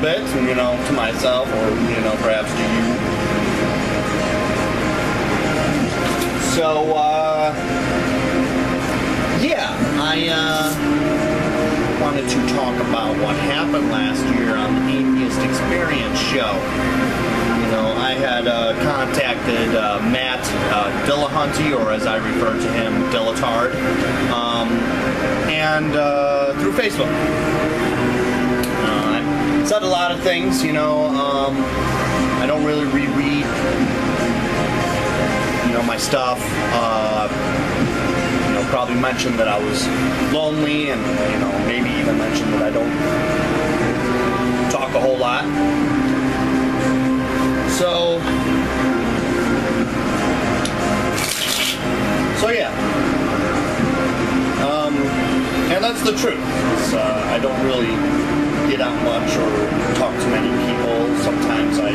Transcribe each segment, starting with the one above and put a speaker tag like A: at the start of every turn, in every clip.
A: bit, you know, to myself, or, you know, perhaps to you. So, yeah, I wanted to talk about what happened last year on the Atheist Experience show. You know, I had contacted Matt Dillahunty, or as I refer to him, Dillahunty, and through Facebook. I said a lot of things, you know. I don't really reread, you know, my stuff. You know, probably mentioned that I was lonely, and, you know, maybe even mentioned that I don't talk a whole lot. So yeah, and that's the truth. I don't really get out much or talk to many people. Sometimes I,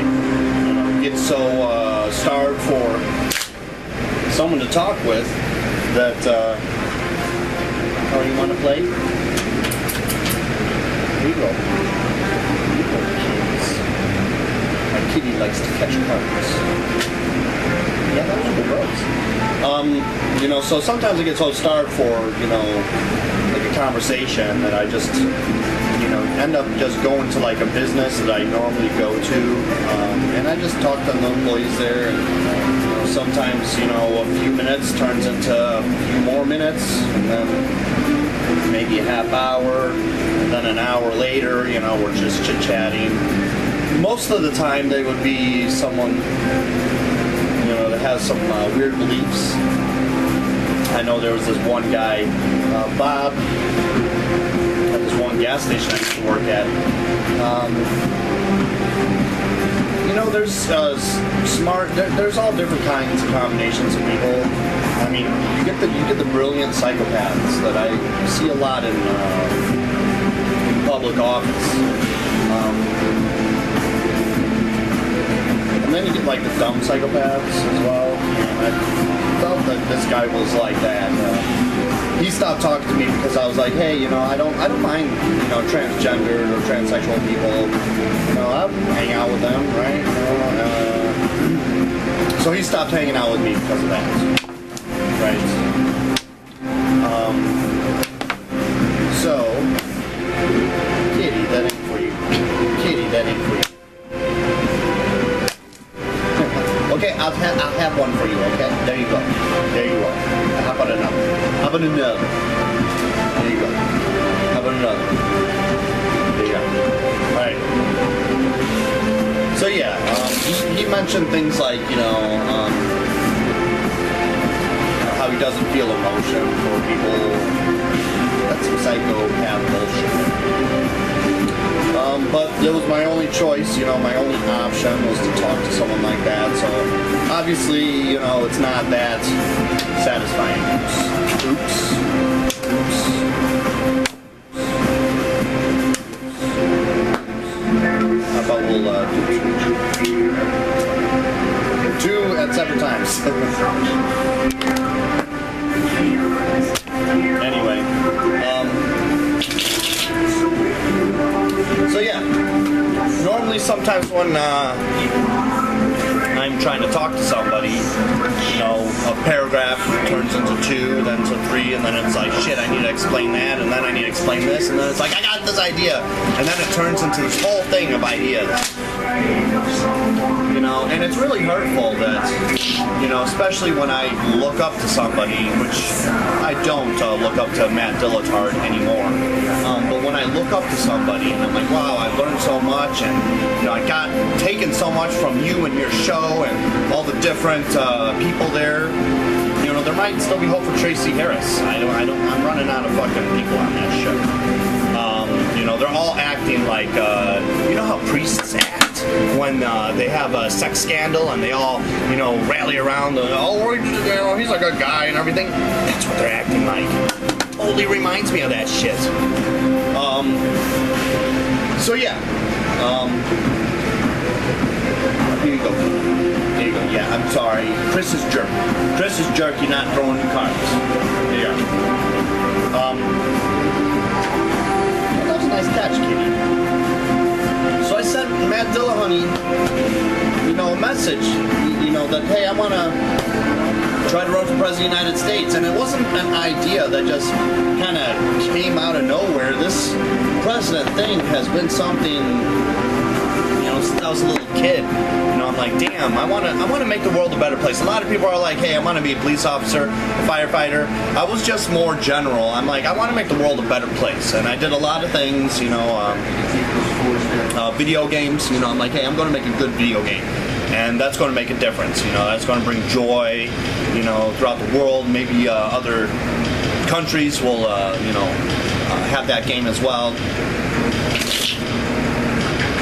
A: you know, get so starved for someone to talk with that. Oh, you want to play? Here you go. Kitty likes to catch cards. Yeah, that was gross. You know, so sometimes I get so starved for, you know, like a conversation that I just, you know, end up just going to like a business that I normally go to, and I just talk to the employees there, and, you know, sometimes, you know, a few minutes turns into a few more minutes, and then maybe a half hour, and then an hour later, you know, we're just chit-chatting. Most of the time they would be someone, you know, that has some weird beliefs. I know there was this one guy, Bob, at this one gas station I used to work at. You know, there's smart, there's all different kinds of combinations of people. I mean, you get the brilliant psychopaths that I see a lot in public office. And then you get like the dumb psychopaths as well. And I felt that this guy was like that. He stopped talking to me because I was like, hey, you know, I don't mind, you know, transgender or transsexual people. You know, I'll hang out with them, right? You know, so he stopped hanging out with me because of that, right? So, Kitty, that ain't for you. Kitty, that ain't for you. Okay, I'll have one for you, okay? There you go. There you go. How about another? How about another? There you go. How about another? There you go. Alright. So yeah, he mentioned things like, you know, how he doesn't feel emotion for people. That's some psychopath bullshit. But it was my only choice, you know, my only option was to talk to someone like that, so obviously, you know, it's not that satisfying. Oops. Oops. How about we'll do two at separate times. Anyway, so yeah, normally sometimes when I'm trying to talk to somebody, you know, a paragraph turns into 2, then to 3, and then it's like, shit, I need to explain that, and then I need to explain this, and then it's like, I got this idea, and then it turns into this whole thing of ideas. You know, and it's really hurtful that, you know, especially when I look up to somebody, which I don't look up to Matt Dillahunty anymore, but when I look up to somebody and I'm like, wow, I've learned so much, and, you know, I got taken so much from you and your show and all the different people there, you know, there might still be hope for Tracy Harris. I'm running out of fucking people on that show. You know, they're all acting like, you know how priests act when they have a sex scandal and they all, you know, rally around, you know, he's a good guy and everything. That's what they're acting like. Totally reminds me of that shit. So yeah. Here you go. There you go. Yeah, I'm sorry. Chris is jerk. Chris is jerk. You're not throwing the cards. There you are. That was a nice catch, Kitty. So I Matt Dillahunty, you know, a message, you know, that, hey, I want to try to run for president of the United States. And it wasn't an idea that just kind of came out of nowhere. This president thing has been something, you know, since I was a little kid. You know, I'm like, damn, I want to make the world a better place. A lot of people are like, hey, I want to be a police officer, a firefighter. I was just more general. I'm like, I want to make the world a better place. And I did a lot of things, you know, video games. You know, I'm like, hey, I'm going to make a good video game. And that's going to make a difference. You know, that's going to bring joy, you know, throughout the world. Maybe other countries will, you know, have that game as well.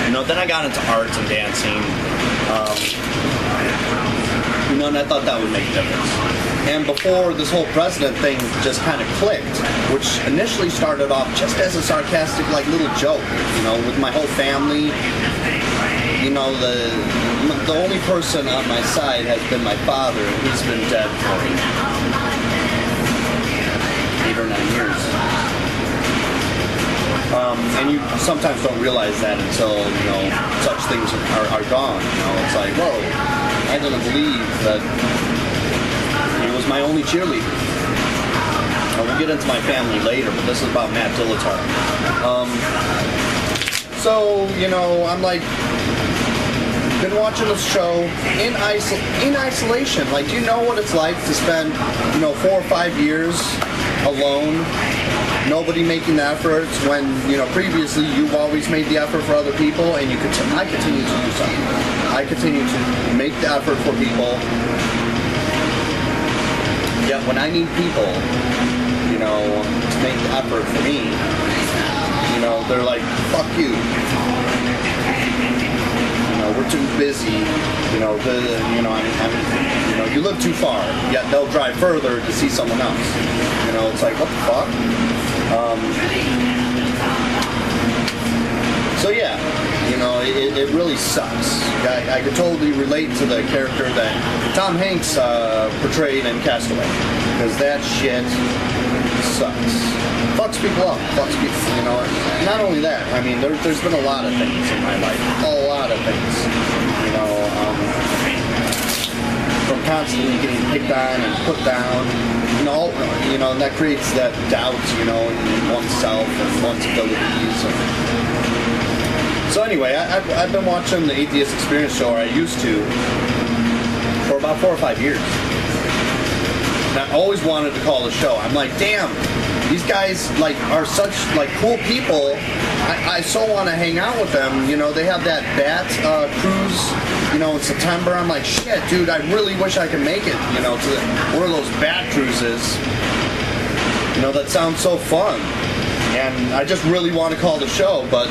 A: You know, then I got into arts and dancing. You know, and I thought that would make a difference. And before this whole president thing just kind of clicked, which initially started off just as a sarcastic, like, little joke, you know, with my whole family. You know, the only person on my side has been my father, and he's been dead for 8 or 9 years. And you sometimes don't realize that until, you know, such things are gone. You know, it's like, whoa, I didn't believe that he was my only cheerleader. We'll get into my family later, but this is about Matt Dillahunty. So, you know, I'm like, been watching this show in isolation. Like, do you know what it's like to spend, you know, 4 or 5 years alone? Nobody making the efforts when, you know, previously you've always made the effort for other people, and I continue to do something. I continue to make the effort for people. Yet when I need people, you know, to make the effort for me, you know, they're like, fuck you. You know, we're too busy. You know, you know, you live too far. Yet they'll drive further to see someone else. You know, it's like, what the fuck? So yeah, you know, it really sucks. I could totally relate to the character that Tom Hanks portrayed in Castaway, because that shit sucks. Fucks people up. Fucks people, you know. Not only that, I mean, there's been a lot of things in my life. A lot of things. You know, from constantly getting picked on and put down. You know, and that creates that doubt, you know, in oneself and one's abilities. So anyway, I've been watching the Atheist Experience show, or I used to, for about 4 or 5 years. And I always wanted to call the show. I'm like, damn, these guys, like, are such, like, cool people. I so want to hang out with them. You know, they have that bat cruise, you know, in September. I'm like, shit, dude, I really wish I could make it, you know, to one of those bat cruises. You know, that sounds so fun. And I just really want to call the show, but,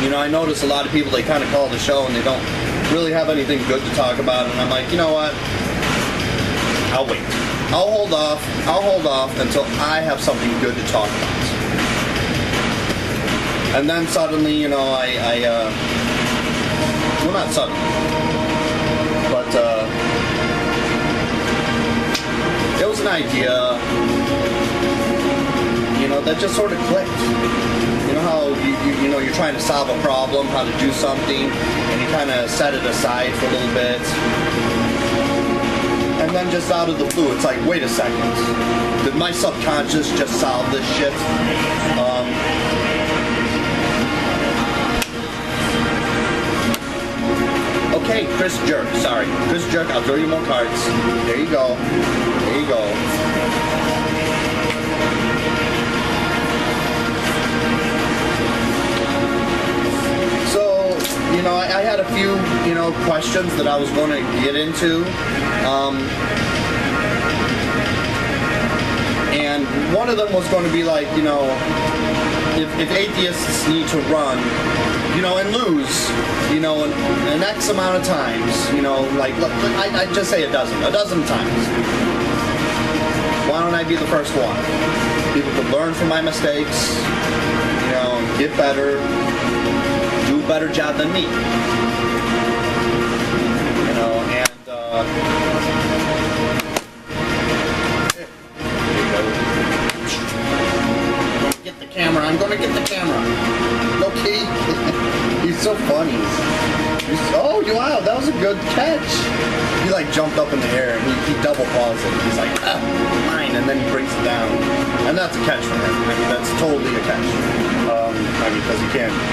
A: you know, I notice a lot of people, they kind of call the show and they don't really have anything good to talk about. And I'm like, you know what? I'll wait. I'll hold off until I have something good to talk about. And then suddenly, you know, well, not suddenly, but it was an idea, you know, that just sort of clicked. You know how you know, you're trying to solve a problem, how to do something, and you kind of set it aside for a little bit. And then just out of the blue, it's like, wait a second. Did my subconscious just solve this shit? Okay, Chris Jerk. Sorry. Chris Jerk, I'll throw you more cards. There you go. There you go. So, you know, I had a few, you know, questions that I was going to get into. And one of them was going to be like, you know, if atheists need to run, you know, and lose, you know, an X amount of times, you know, like, I just say a dozen times. Why don't I be the first one? People could learn from my mistakes, you know, get better, do a better job than me. You know, and, I'm gonna get the camera. Okay. He's so good catch. He like jumped up in the air and he double paused it. He's like, ah, mine, and then he brings it down. And that's a catch for him. I mean, that's totally a catch. I mean, because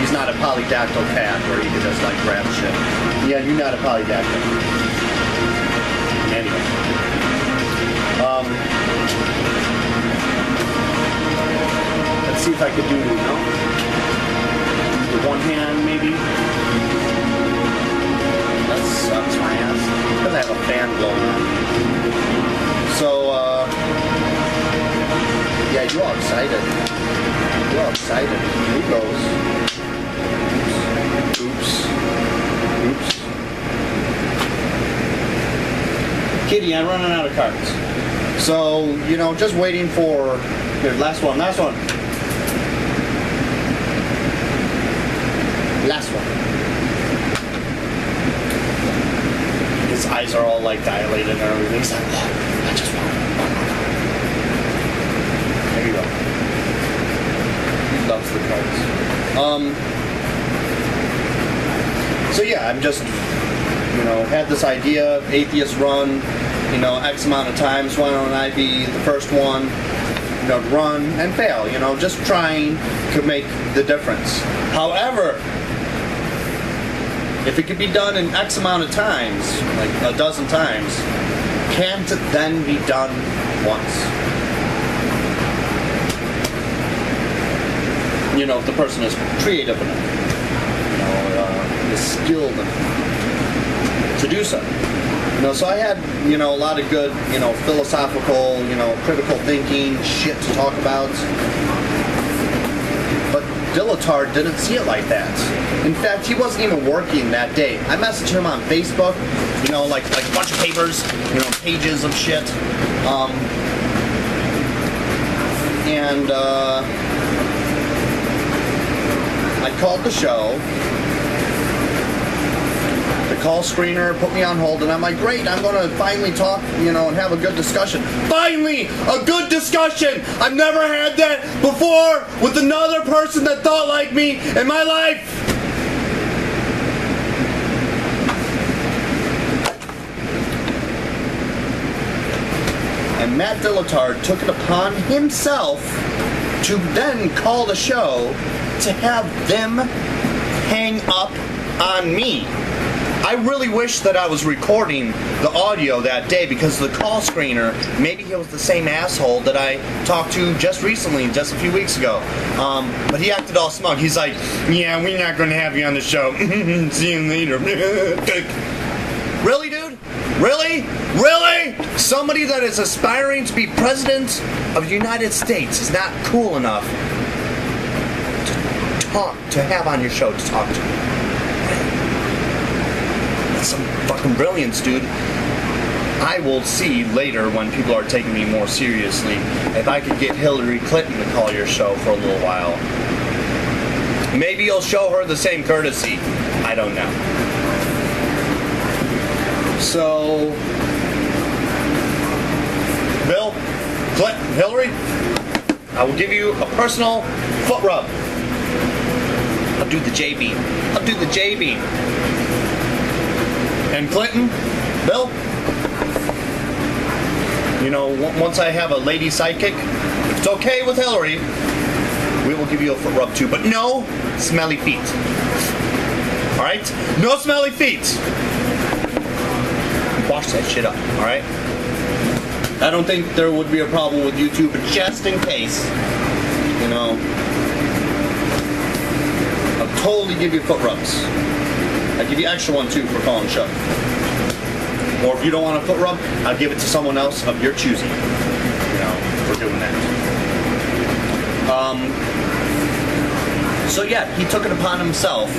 A: he's not a polydactyl cat where he can just like grab shit. Yeah, you're not a polydactyl. Anyway. Let's see if I could do, the one hand maybe. That sucks my ass. Because I have a fan blowing on me. So, yeah, you all excited. You all excited. Here he goes. Oops. Oops. Kitty, I'm running out of cards. So, just waiting for... Here, last one. Last one. His eyes are all like dilated and everything. He's like, oh, I just want one. There you go. He loves the cards. So yeah, I'm just, had this idea, atheist run, X amount of times. Why don't I be the first one, run and fail, just trying to make the difference. However, if it could be done in X amount of times, like a dozen times, can't it then be done once? If the person is creative enough, is skilled enough to do so. So I had, a lot of good, philosophical, critical thinking shit to talk about. But Dillahunty didn't see it like that. In fact, he wasn't even working that day. I messaged him on Facebook, like a bunch of papers, pages of shit. I called the show. The call screener put me on hold, and I'm like, great, I'm going to finally talk, and have a good discussion. Finally, a good discussion! I've never had that before with another person that thought like me in my life! And Matt Dillahunty took it upon himself to then call the show to have them hang up on me. I really wish that I was recording the audio that day, because the call screener, maybe he was the same asshole that I talked to just recently, just a few weeks ago. But he acted all smug. He's like, yeah, we're not going to have you on the show. See you later. Really, dude? Really? Really? Somebody that is aspiring to be president of the United States is not cool enough to have on your show to talk to. That's some fucking brilliance, dude. I will see later, when people are taking me more seriously, if I could get Hillary Clinton to call your show for a little while. Maybe you'll show her the same courtesy. I don't know. So, Bill, Clinton, Hillary, I will give you a personal foot rub. I'll do the J-beam. I'll do the J-beam. And Clinton, Bill, once I have a lady sidekick, if it's okay with Hillary, we will give you a foot rub too. But no smelly feet. Alright? No smelly feet. Wash that shit up, alright? I don't think there would be a problem with YouTube, but just in case, I'll totally give you foot rubs. I'll give you extra one too for calling the show. Or if you don't want a foot rub, I'll give it to someone else of your choosing. For doing that. So yeah, he took it upon himself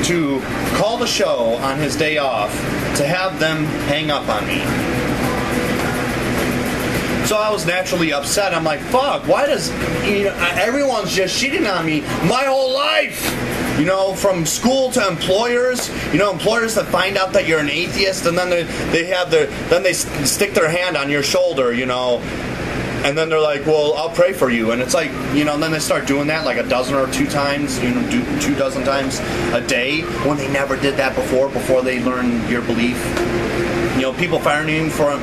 A: to call the show on his day off to have them hang up on me. So I was naturally upset. I'm like, fuck, why does, everyone's just shitting on me my whole life. From school to employers, employers that find out that you're an atheist, and then they stick their hand on your shoulder, And then they're like, well, I'll pray for you. And it's like, you know, and then they start doing that like a dozen or two times, you know, 24 times a day when they never did that before they learn your belief. You know, people firing me for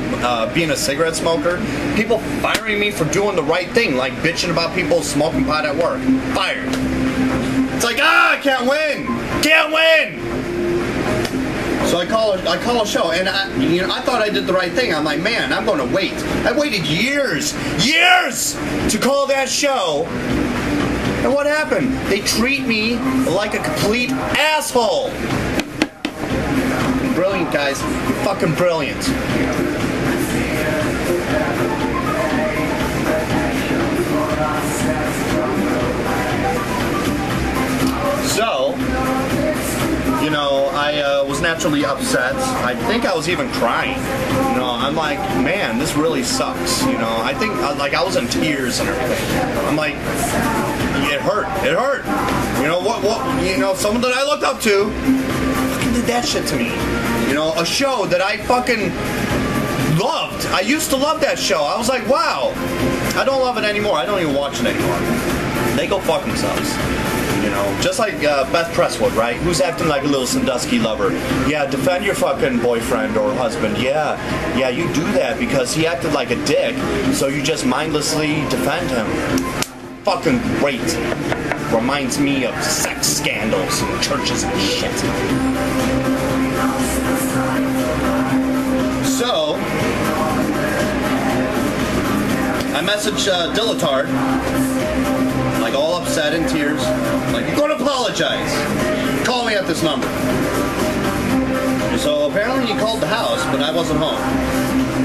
A: being a cigarette smoker. People firing me for doing the right thing, like bitching about people smoking pot at work. Fired. It's like, I can't win. Can't win. So I call a show, and I thought I did the right thing. I'm like, man, I'm going to wait. I waited years to call that show. And what happened? They treat me like a complete asshole. Brilliant, guys. You're fucking brilliant. So, you know, I was naturally upset. I think I was even crying. You know, I'm like, man, this really sucks. You know, I think, like, I was in tears and everything. I'm like, it hurt. It hurt. You know, you know, someone that I looked up to fucking did that shit to me. You know, a show that I fucking loved. I used to love that show. I was like, wow. I don't love it anymore. I don't even watch it anymore. They go fuck themselves. You know, just like Beth Presswood, right? Who's acting like a little Sandusky lover. Yeah, defend your fucking boyfriend or husband. Yeah, you do that because he acted like a dick, so you just mindlessly defend him. Fucking great. Reminds me of sex scandals and churches and shit. So, I messaged Dillahunty. Like all upset in tears. Like, you're going to apologize. Call me at this number. So apparently he called the house, but I wasn't home.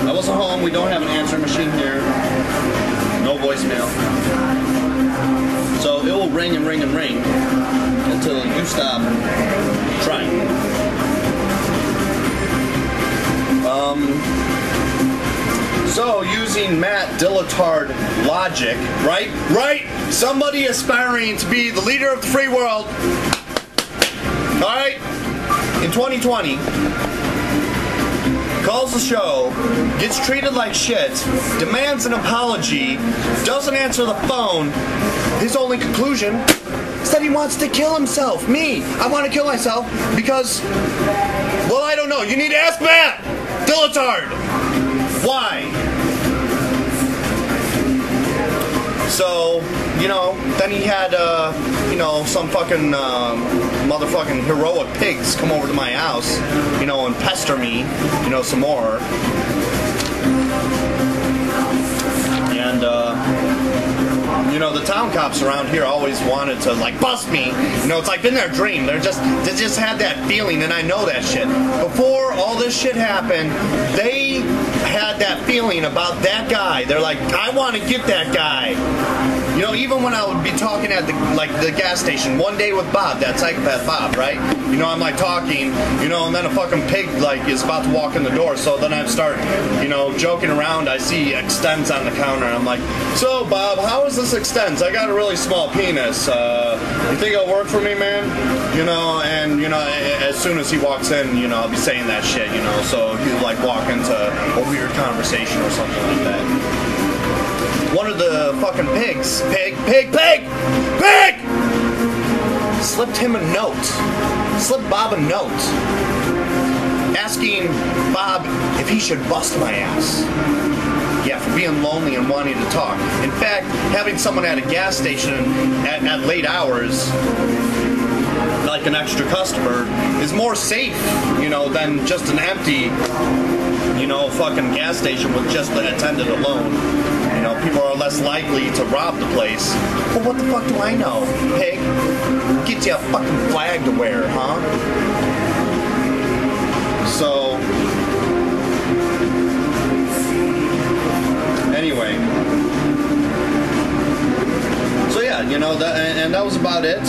A: I wasn't home. We don't have an answering machine here. No voicemail. So it will ring and ring and ring until you stop trying. So, using Matt Dillahunty logic, right? Somebody aspiring to be the leader of the free world, alright, in 2020, calls the show, gets treated like shit, demands an apology, doesn't answer the phone. His only conclusion is that he wants to kill himself. Me, I want to kill myself because, well, I don't know. You need to ask Matt Dillahunty. Why? So, you know, then he had, you know, some fucking motherfucking heroic pigs come over to my house, you know, and pester me, you know, some more. And, you know, the town cops around here always wanted to, like, bust me. You know, it's like been their dream. They just had that feeling, and I know that shit. Before all this shit happened, they had that feeling about that guy. They're like, I want to get that guy. You know, even when I would be talking at the gas station one day with Bob, that psychopath Bob, right? You know, I'm like talking, you know, and then a fucking pig like is about to walk in the door. So then I start, you know, joking around. I see Extends on the counter. And I'm like, so Bob, how is this Extends? I got a really small penis. You think it'll work for me, man? You know, and you know, as soon as he walks in, you know, I'll be saying that shit, you know. So he'll like walk into a weird conversation or something like that. One of the fucking pigs, pig, slipped him a note. Slipped Bob a note. Asking Bob if he should bust my ass. Yeah, for being lonely and wanting to talk. In fact, having someone at a gas station at late hours, like an extra customer, is more safe, you know, than just an empty, you know, fucking gas station with just the attendant alone. You know, people are less likely to rob the place. Well, what the fuck do I know, pig? Get you a fucking flag to wear, huh? So, anyway. So yeah, you know, and that was about it.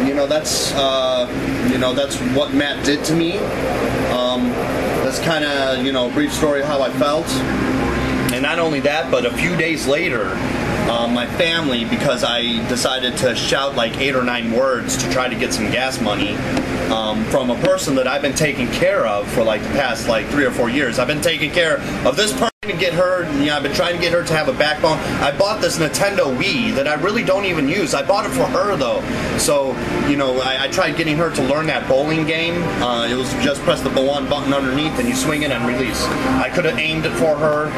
A: You know, that's what Matt did to me. That's kind of, you know, a brief story of how I felt. And not only that, but a few days later, my family because I decided to shout like 8 or 9 words to try to get some gas money from a person that I've been taking care of for like the past like 3 or 4 years. I've been taking care of this person to get her, you know, I've been trying to get her to have a backbone. I bought this Nintendo Wii that I really don't even use. I bought it for her though. So, you know, I tried getting her to learn that bowling game. It was just press the one button underneath and you swing it and release. I could have aimed it for her.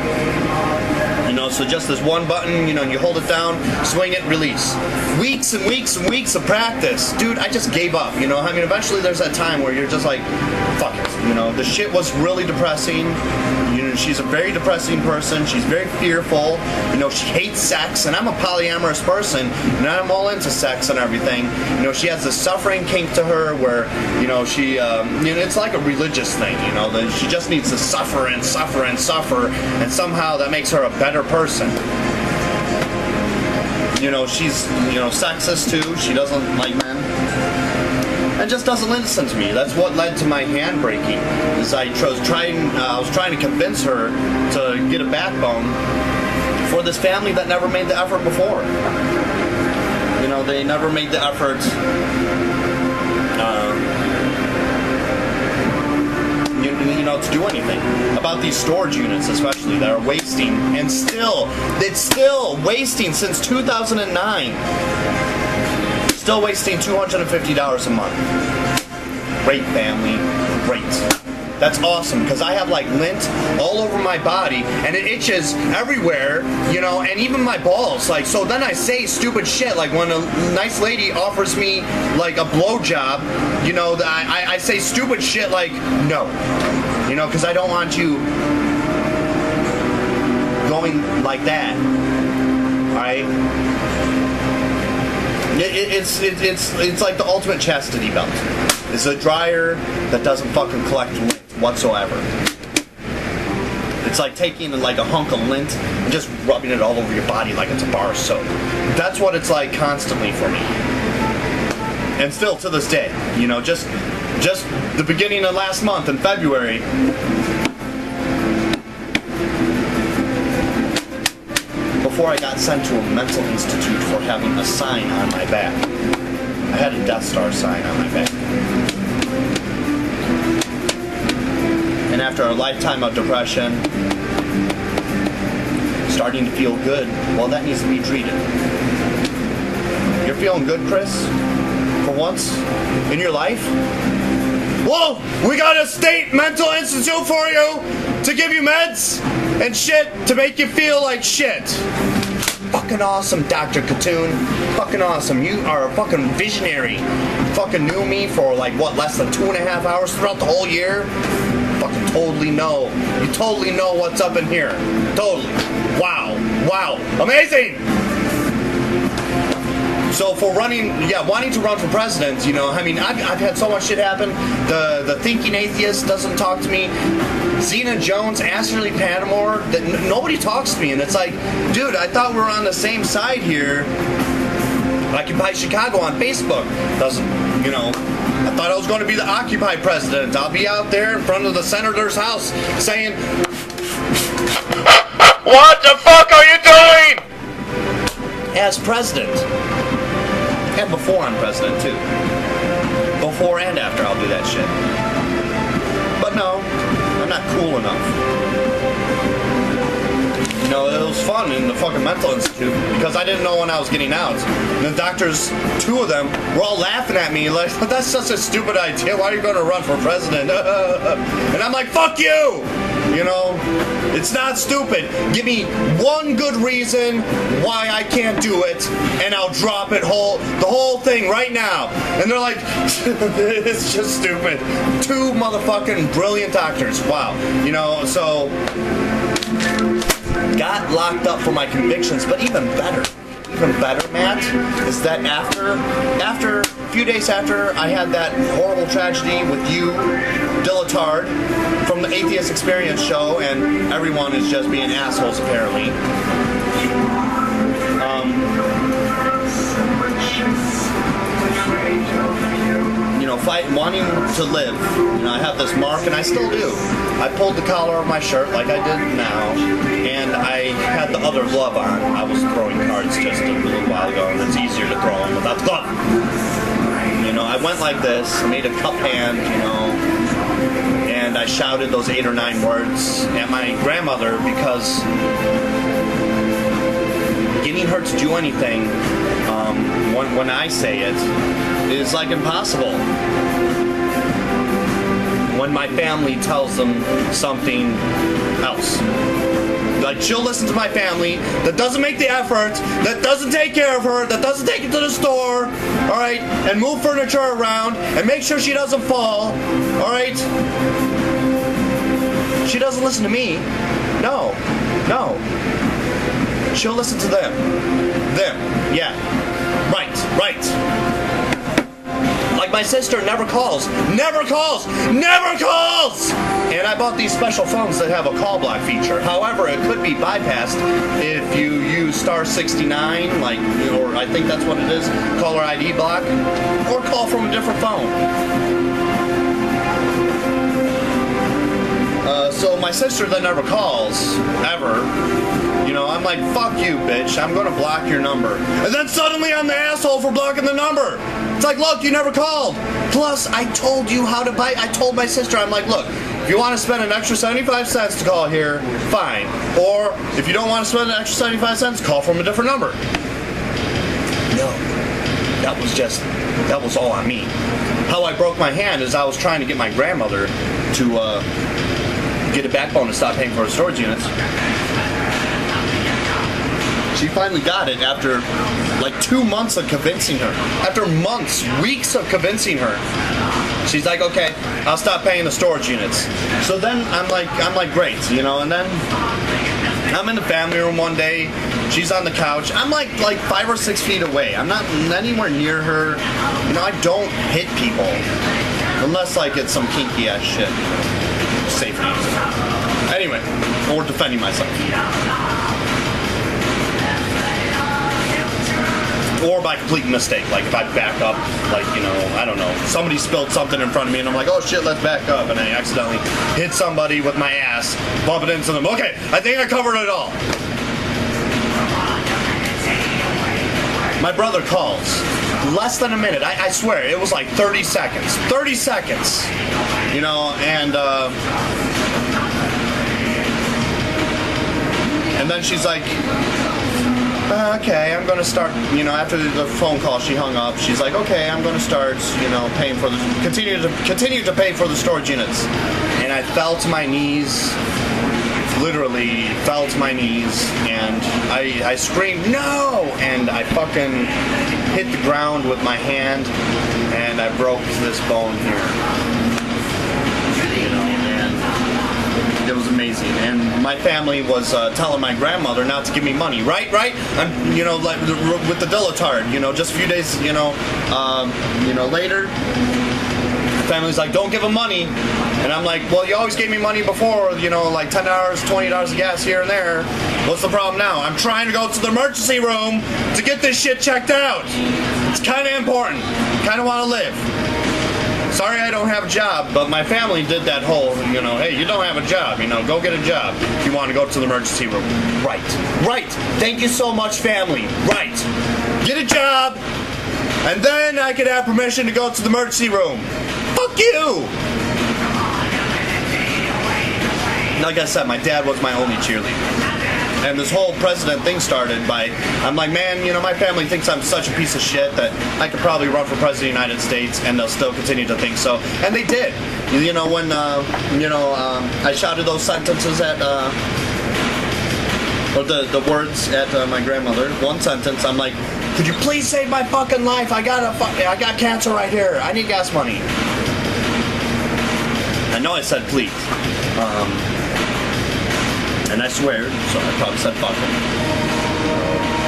A: You know, so just this one button, you know, and you hold it down, swing it, release. Weeks and weeks and weeks of practice. Dude, I just gave up, you know. I mean, eventually there's that time where you're just like, fuck it. You know, the shit was really depressing. You know, she's a very depressing person. She's very fearful. You know, she hates sex, and I'm a polyamorous person, and I'm all into sex and everything. You know, she has this suffering kink to her where, you know, she, you know, it's like a religious thing, you know, that she just needs to suffer and suffer and suffer, and somehow that makes her a better person. You know, she's, you know, sexist too. She doesn't like men. And just doesn't listen to me. That's what led to my hand breaking. Is I was trying to convince her to get a backbone for this family that never made the effort before. You know, they never made the effort. You know, to do anything about these storage units, especially that are wasting, and it's still wasting since 2009. Still wasting $250 a month. Great, family, great. That's awesome, because I have like lint all over my body, and it itches everywhere, you know, and even my balls. Like, so then I say stupid shit, like when a nice lady offers me like a blowjob, you know, I say stupid shit like, no, you know, because I don't want you going like that, alright? It's like the ultimate chastity belt. It's a dryer that doesn't fucking collect lint whatsoever. It's like taking like a hunk of lint and just rubbing it all over your body like it's a bar of soap. That's what it's like constantly for me. And still to this day, you know, just the beginning of last month in February, before I got sent to a mental institute for having a sign on my back. I had a Death Star sign on my back. And after a lifetime of depression, starting to feel good, well, that needs to be treated. You're feeling good, Chris? For once in your life? Whoa! We got a state mental institute for you to give you meds and shit to make you feel like shit. Fucking awesome, Dr. Katoon. Fucking awesome. You are a fucking visionary. Fucking knew me for like, what, less than 2.5 hours throughout the whole year? Fucking totally know. You totally know what's up in here. Totally. Wow. Wow. Amazing! So for wanting to run for president, you know, I mean, I've had so much shit happen. The thinking atheist doesn't talk to me. Zena Jones, Ashley Panamore, nobody talks to me, and it's like, dude, I thought we were on the same side here. Occupy Chicago on Facebook doesn't, you know. I thought I was going to be the Occupy president. I'll be out there in front of the senator's house saying, "What the fuck are you doing?" As president. And before I'm president, too. Before and after, I'll do that shit. But no, I'm not cool enough. You know, it was fun in the fucking mental institute because I didn't know when I was getting out. And the doctors, 2 of them, were all laughing at me like, that's such a stupid idea. Why are you going to run for president? And I'm like, fuck you! You know, it's not stupid. Give me one good reason why I can't do it, and I'll drop it the whole thing right now. And they're like, it's just stupid. 2 motherfucking brilliant doctors. Wow. You know, so got locked up for my convictions, but even better, Matt, is that after a few days after I had that horrible tragedy with you, Dillahunty, from the Atheist Experience show, and everyone is just being assholes apparently. You wanting to live. I have this mark, and I still do. I pulled the collar of my shirt like I did now, and I had the other glove on. I was throwing cards just a little while ago, and it's easier to throw them without the glove. I went like this, made a cup hand, and I shouted those 8 or 9 words at my grandmother because getting her to do anything when I say it is like impossible. When my family tells them something else. Like, she'll listen to my family that doesn't make the effort, that doesn't take care of her, that doesn't take her to the store, alright, and move furniture around, and make sure she doesn't fall, alright? She doesn't listen to me. No. She'll listen to them. Yeah. Right. Like my sister never calls. And I bought these special phones that have a call block feature. However, it could be bypassed if you use star 69, or I think that's what it is, caller ID block, or call from a different phone. So my sister that never calls, ever, I'm like, fuck you, bitch, I'm gonna block your number. And then suddenly I'm the asshole for blocking the number. It's like, look, you never called. Plus, I told you how to buy. I told my sister, I'm like, look, if you want to spend an extra 75 cents to call here, fine. Or, if you don't want to spend an extra 75 cents, call from a different number. No. That was all on me. How I broke my hand is I was trying to get my grandmother to get a backbone to stop paying for her storage units. She finally got it after like 2 months of convincing her. After weeks of convincing her. She's like, okay, I'll stop paying the storage units. So then I'm like great, and then I'm in the family room one day. She's on the couch. I'm like 5 or 6 feet away. I'm not anywhere near her. I don't hit people unless it's some kinky ass shit. Safety. Anyway, or defending myself. Or by complete mistake, like if I back up, I don't know, somebody spilled something in front of me and I'm like, oh shit, let's back up, and I accidentally hit somebody with my ass, bump it into them. Okay, I think I covered it all. My brother calls. Less than a minute, I swear, it was like 30 seconds. 30 seconds! And then she's like, okay, I'm going to start, after the phone call, she hung up. She's like, okay, I'm going to start, paying for continue to pay for the storage units. And I fell to my knees, literally fell to my knees, and I screamed, no! And I fucking hit the ground with my hand, and I broke this bone here. It was amazing, and my family was telling my grandmother not to give me money, right? I'm, like with the Dillahunty, just a few days, later, the family's like, don't give him money, and I'm like, well, you always gave me money before, like $10, $20 of gas here and there. What's the problem now? I'm trying to go to the emergency room to get this shit checked out. It's kind of important. Kind of want to live. Sorry I don't have a job, but my family did that whole, hey, you don't have a job, go get a job if you want to go to the emergency room. Right. Thank you so much, family. Right. Get a job, and then I could have permission to go to the emergency room. Fuck you! Like I said, my dad was my only cheerleader. And this whole president thing started by, I'm like, man, my family thinks I'm such a piece of shit that I could probably run for president of the United States, and they'll still continue to think so. And they did. When, I shouted those sentences at, or the words at my grandmother, one sentence, I'm like, could you please save my fucking life? I got cancer right here. I need gas money. I know I said please. And I swear, so I probably said fuck him.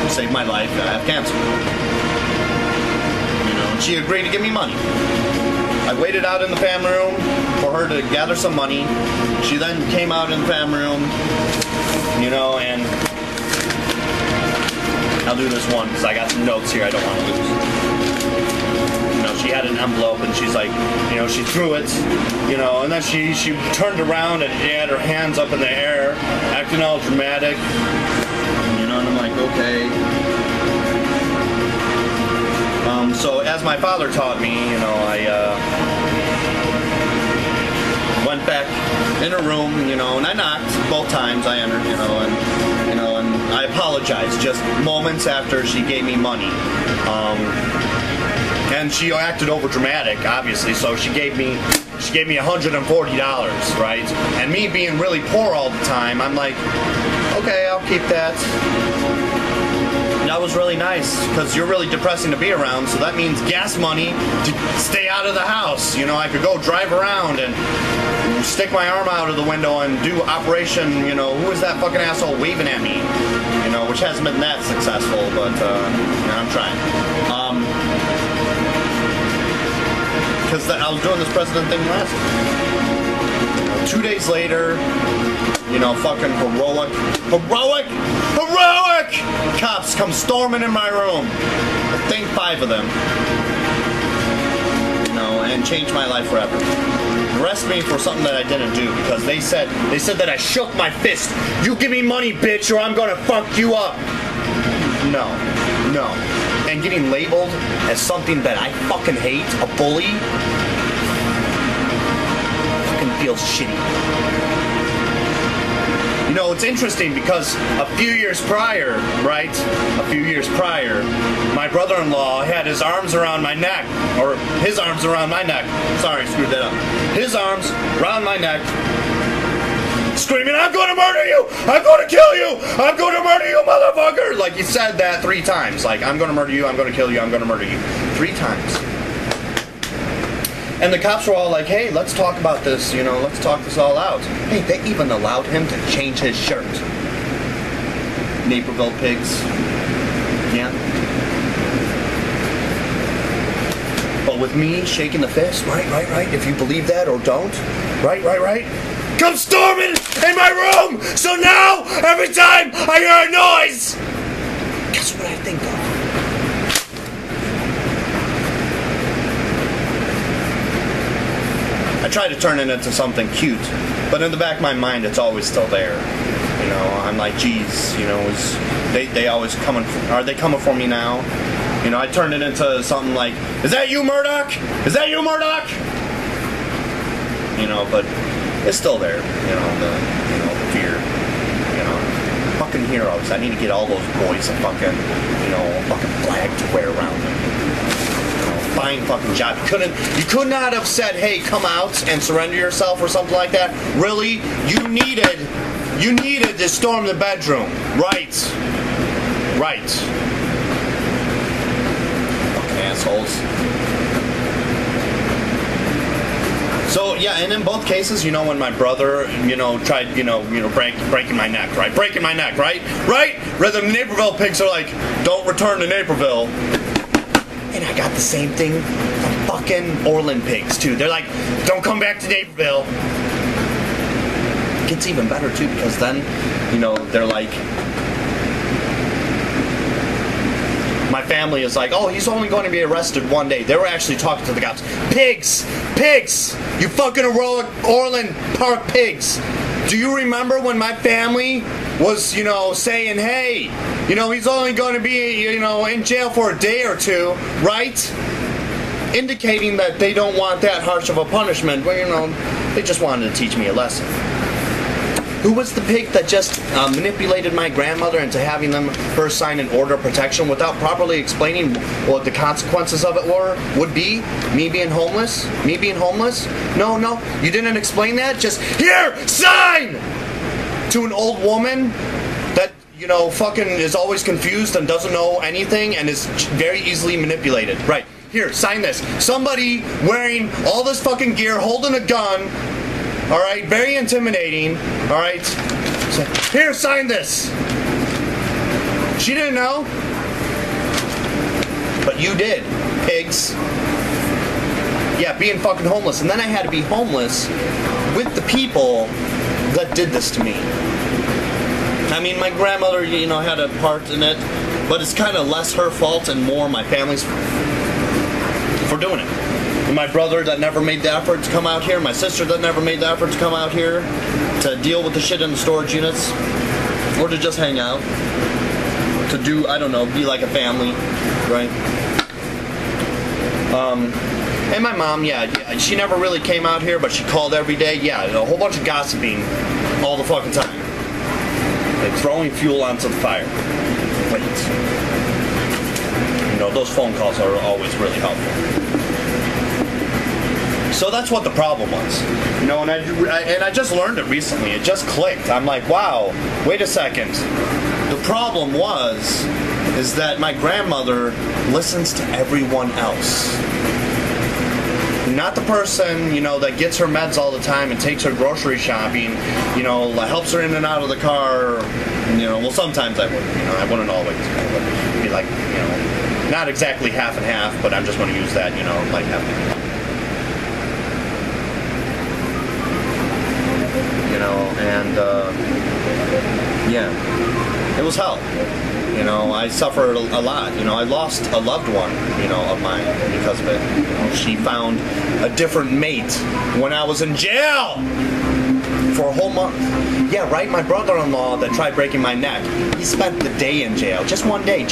A: Saved my life, I have cancer. And she agreed to give me money. I waited out in the family room for her to gather some money. She then came out in the family room, and I'll do this one because I got some notes here I don't want to lose. she had an envelope and she's like, you know, she threw it, you know, and then she turned around and had her hands up in the air, acting all dramatic, you know, and I'm like, okay. So as my father taught me, you know, I went back in her room, you know, and I knocked both times. I entered, you know, and I apologized just moments after she gave me money. And she acted over dramatic, obviously. So she gave me $140, right? And me being really poor all the time, I'm like, okay, I'll keep that. That was really nice, because you're really depressing to be around, so that means gas money to stay out of the house. You know, I could go drive around and stick my arm out of the window and do Operation, you know, who is that fucking asshole waving at me? You know, which hasn't been that successful, but I'm trying. Because I was doing this president thing last year. 2 days later, you know, fucking heroic cops come storming in my room. I think 5 of them. You know, and changed my life forever. Arrest me for something that I didn't do, because they said that I shook my fist. You give me money, bitch, or I'm gonna fuck you up. No. And getting labeled as something that I fucking hate, a bully, fucking feels shitty. You know, it's interesting because a few years prior, right? A few years prior, my brother-in-law had his arms around my neck, or his arms around my neck. Sorry, screwed that up. His arms around my neck, screaming, "I'm going to murder you! I'm going to kill you! I'm going to murder you, motherfucker!" Like, he said that 3 times. Like, I'm going to murder you, I'm going to kill you, I'm going to murder you. 3 times. And the cops were all like, hey, let's talk about this, you know, let's talk this all out. Hey, they even allowed him to change his shirt. Naperville pigs. Yeah. But with me shaking the fist, right, if you believe that or don't, right, come storming in my room! So now, every time I hear a noise, guess what I think of? I try to turn it into something cute, but in the back of my mind, it's always still there. You know, I'm like, geez, you know, they always coming? Are they coming for me now? You know, I turned it into something like, is that you, Murdoch? Is that you, Murdoch? You know, but it's still there. You know, the fear. You know, fucking heroes. I need to get all those boys a fucking, you know, a fucking flag to wear around them. Fine fucking job. You could not have said, hey, come out and surrender yourself or something like that. Really? You needed to storm the bedroom. Right. Fucking assholes. So yeah, and in both cases, you know, when my brother, you know, tried, you know, breaking my neck, right? Breaking my neck, right? Rather, the Naperville pigs are like, don't return to Naperville. And I got the same thing from fucking Orland pigs, too. They're like, don't come back to Naperville. It gets even better, too, because then, you know, they're like, my family is like, oh, he's only going to be arrested 1 day. They were actually talking to the cops. Pigs! You fucking heroic Orland Park pigs! Do you remember when my family was, you know, saying, hey, you know, he's only going to be, you know, in jail for a day or 2, right? Indicating that they don't want that harsh of a punishment. Well, you know, they just wanted to teach me a lesson. Who was the pig that just manipulated my grandmother into having her sign an order of protection without properly explaining what the consequences of it would be? Me being homeless? No, you didn't explain that? Just, here, sign! To an old woman that, you know, fucking is always confused and doesn't know anything and is very easily manipulated. Right, here, sign this. Somebody wearing all this fucking gear, holding a gun, alright, very intimidating, alright? So, here, sign this. She didn't know. But you did, pigs. Yeah, being fucking homeless. And then I had to be homeless with the people that did this to me. I mean, my grandmother, you know, had a part in it, but it's kind of less her fault and more my family's fault. for doing it. And my brother that never made the effort to come out here, my sister that never made the effort to come out here to deal with the shit in the storage units, or to just hang out, to do, I don't know, be like a family, right? And my mom, yeah, she never really came out here, but she called every day. Yeah, a whole bunch of gossiping all the fucking time. Like throwing fuel onto the fire. Wait. You know, those phone calls are always really helpful. So that's what the problem was. You know, and I just learned it recently. It just clicked. I'm like, wow, wait a second. The problem is that my grandmother listens to everyone else. Not the person, you know, that gets her meds all the time and takes her grocery shopping, you know, helps her in and out of the car, you know, well, sometimes I would, you know, I wouldn't always, I would be like, you know, not exactly half and half, but I'm just going to use that, you know, like half and half. You know, and, yeah, it was hell. You know, I suffered a lot. You know, I lost a loved one, you know, of mine because of it. You know, she found a different mate when I was in jail for a whole month. Yeah, right, my brother-in-law that tried breaking my neck, he spent the day in jail. Just one day,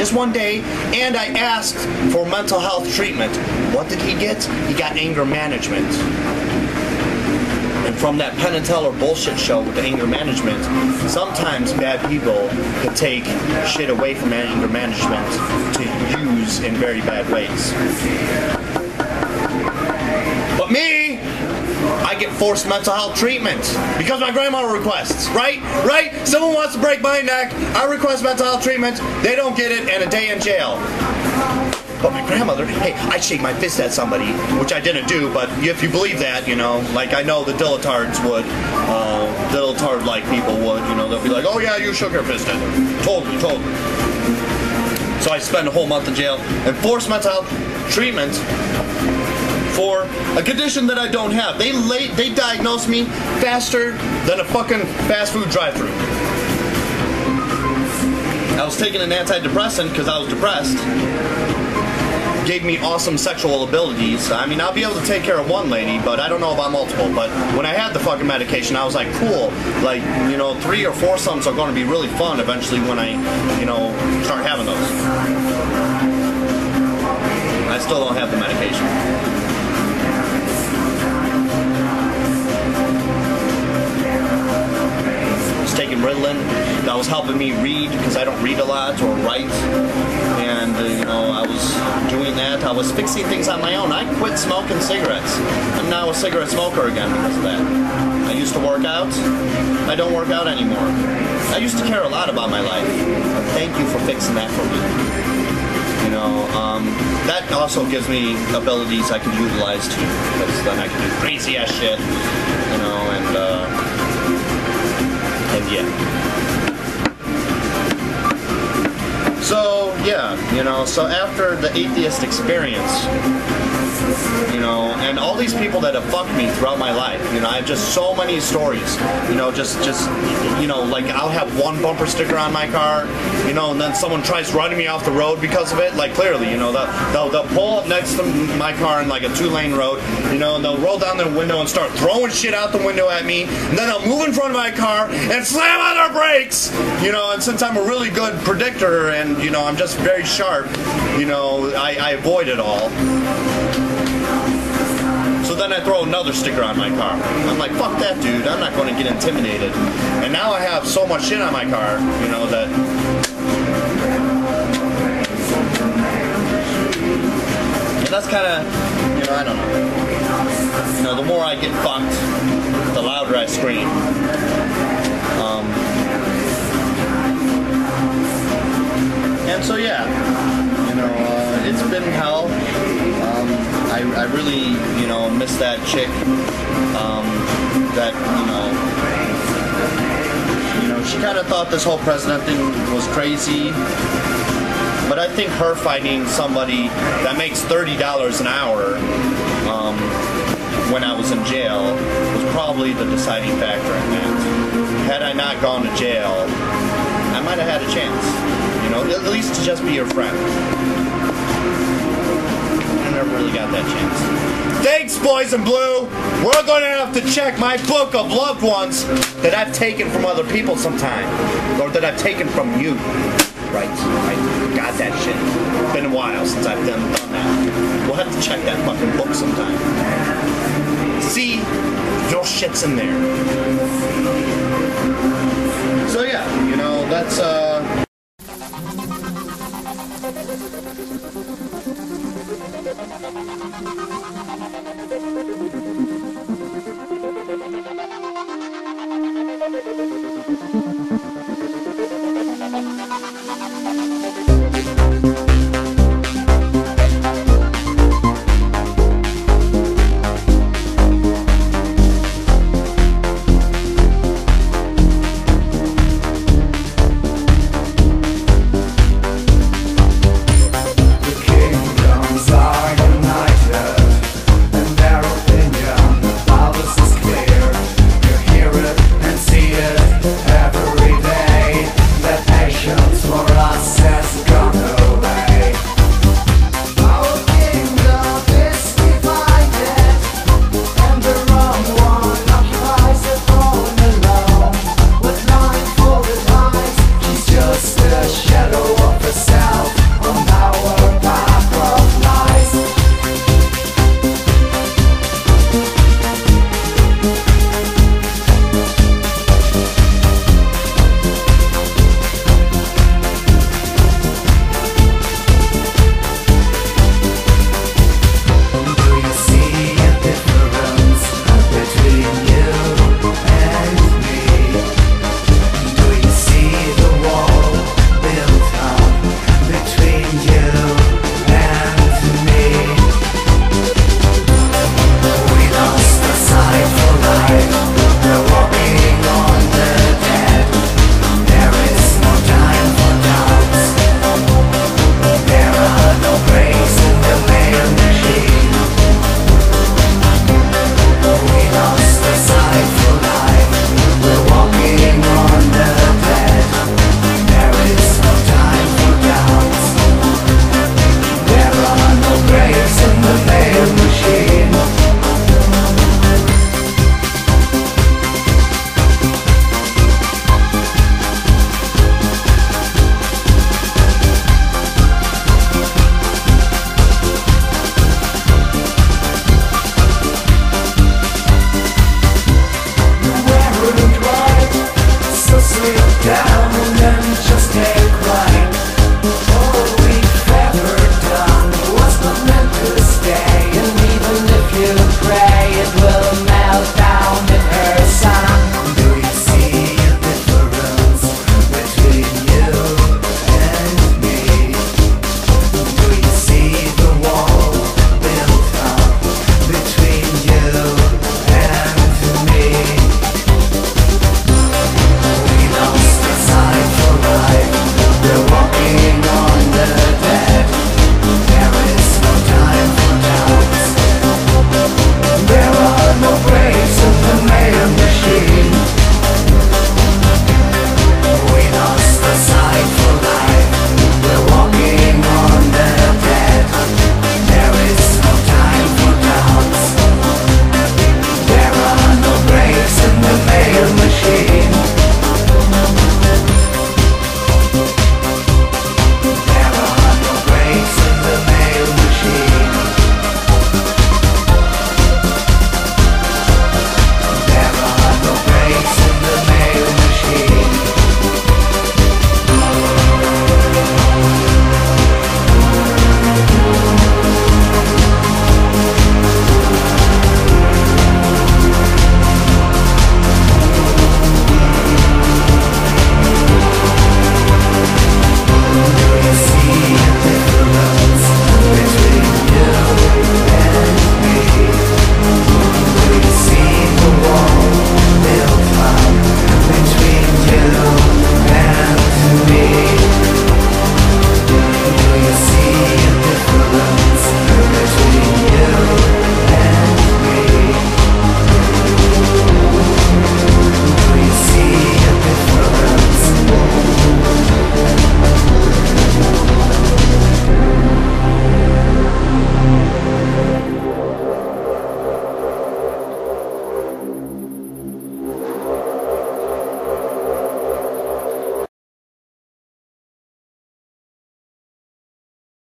A: and I asked for mental health treatment. What did he get? He got anger management. And from that Penn and Teller bullshit show with the anger management, sometimes bad people can take shit away from anger management to use in very bad ways. But me, I get forced mental health treatment because my grandma requests, right? Right? Someone wants to break my neck, I request mental health treatment, they don't get it, and a day in jail. But my grandmother, hey, I'd shake my fist at somebody, which I didn't do, but if you believe that, you know, like I know the Dillards would, Dillard-like people would, you know, they'll be like, oh yeah, you shook your fist at her. Totally. So I spent a whole month in jail and forced mental health treatment for a condition that I don't have. They diagnosed me faster than a fucking fast food drive-thru. I was taking an antidepressant because I was depressed. Gave me awesome sexual abilities. I mean, I'll be able to take care of one lady, but I don't know about multiple. But when I had the fucking medication, I was like, cool. Like, you know, 3 or 4 sums are going to be really fun eventually when I, you know, start having those. I still don't have the medication. Taking Ritalin. That was helping me read because I don't read a lot or write, and you know, I was doing that. I was fixing things on my own. I quit smoking cigarettes. I'm now a cigarette smoker again because of that. I used to work out. I don't work out anymore. I used to care a lot about my life. Thank you for fixing that for me. You know, that also gives me abilities I can utilize too, because then I can do crazy ass shit. You know, and yeah. So, yeah, you know, so after the atheist experience, you know, and all these people that have fucked me throughout my life, you know, I have just so many stories, you know, just, you know, like I'll have one bumper sticker on my car, you know, and then someone tries running me off the road because of it, like clearly, you know, they'll pull up next to my car in like a 2-lane road, you know, and they'll roll down their window and start throwing shit out the window at me, and then they'll move in front of my car and slam on their brakes, you know, and since I'm a really good predictor and, you know, I'm just very sharp, you know, I avoid it all. So then I throw another sticker on my car. I'm like, fuck that, dude. I'm not going to get intimidated. And now I have so much shit on my car, you know, that... And that's kind of, you know, I don't know. You know, the more I get fucked, the louder I scream. And so, yeah, you know, it's been hell. I really, you know, miss that chick, that, you know, she kind of thought this whole president thing was crazy, but I think her finding somebody that makes $30 an hour, when I was in jail, was probably the deciding factor in that. Had I not gone to jail, I might have had a chance, you know, at least to just be your friend. never really got that chance. Thanks, boys in blue. We're going to have to check my book of loved ones that I've taken from other people sometime, or that I've taken from you. Right? I got that shit. It's been a while since I've done that. We'll have to check that fucking book sometime. See, your shit's in there. So yeah, you know, that's